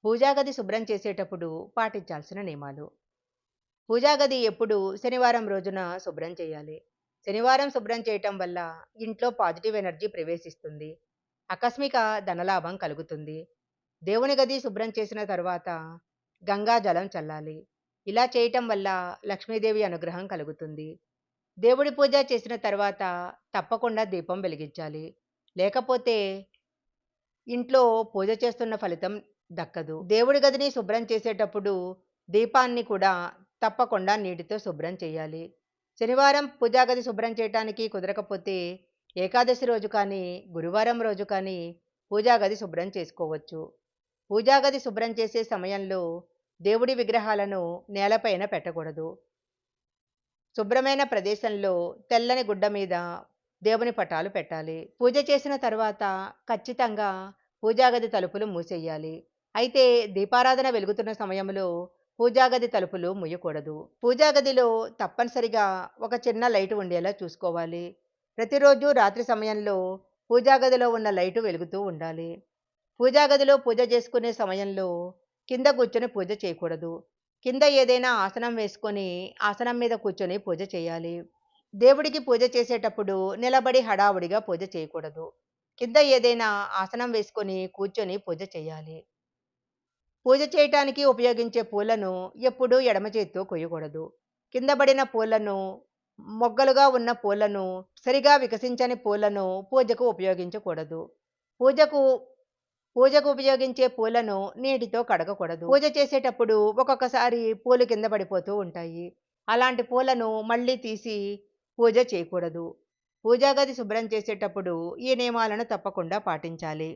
పూజా గది శుభ్రం చేసేటప్పుడు పాటించాల్సిన నియమాలు. పూజా గది ఎప్పుడు శనివారం రోజున శుభ్రం చేయాలి. శనివారం శుభ్రం చేయటం వల్ల ఇంట్లో పాజిటివ్ ఎనర్జీ ప్రవేశిస్తుంది. ఆకస్మిక ధనలాభం కలుగుతుంది. దేవుని గది శుభ్రం చేసిన తర్వాత గంగా జలం చల్లాలి. ఇలా చేయటం వల్ల లక్ష్మీదేవి అనుగ్రహం కలుగుతుంది. దేవుడి పూజ చేసిన తర్వాత తప్పకుండా దీపం వెలిగించాలి. లేకపోతే ఇంట్లో పూజ చేస్తున్న ఫలితం దక్కదు. దేవుడి గదిని శుభ్రం చేసేటప్పుడు దీపాన్ని కూడా తప్పకుండా నీటితో శుభ్రం చేయాలి. శనివారం పూజా గది శుభ్రం చేయటానికి కుదరకపోతే ఏకాదశి రోజు కానీ, గురువారం రోజు కానీ పూజా గది శుభ్రం చేసుకోవచ్చు. పూజా గది శుభ్రం చేసే సమయంలో దేవుడి విగ్రహాలను నేలపైన పెట్టకూడదు. శుభ్రమైన ప్రదేశంలో తెల్లని గుడ్డ మీద దేవుని పటాలు పెట్టాలి. పూజ చేసిన తర్వాత ఖచ్చితంగా పూజాగది తలుపులు మూసేయాలి. అయితే దీపారాధన వెలుగుతున్న సమయంలో పూజాగది తలుపులు మూయకూడదు. పూజాగదిలో తప్పనిసరిగా ఒక చిన్న లైటు ఉండేలా చూసుకోవాలి. ప్రతిరోజు రాత్రి సమయంలో పూజాగదిలో ఉన్న లైటు వెలుగుతూ ఉండాలి. పూజాగదిలో పూజ చేసుకునే సమయంలో కింద కూర్చొని పూజ చేయకూడదు. కింద ఏదైనా ఆసనం వేసుకొని ఆసనం మీద కూర్చొని పూజ చేయాలి. దేవుడికి పూజ చేసేటప్పుడు నిలబడి హడావుడిగా పూజ చేయకూడదు. కింద ఏదైనా ఆసనం వేసుకొని కూర్చొని పూజ చేయాలి. పూజ చేయటానికి ఉపయోగించే పూలను ఎప్పుడూ ఎడమ చేత్తో కొయ్యకూడదు. కింద పడిన పూలను, మొగ్గలుగా ఉన్న పూలను, సరిగా వికసించని పూలను పూజకు ఉపయోగించకూడదు. పూజకు పూజకు ఉపయోగించే పూలను నీటితో కడగకూడదు. పూజ చేసేటప్పుడు ఒక్కొక్కసారి పూలు కింద పడిపోతూ ఉంటాయి. అలాంటి పూలను మళ్ళీ తీసి పూజ చేయకూడదు. పూజా గది శుభ్రం చేసేటప్పుడు ఈ నియమాలను తప్పకుండా పాటించాలి.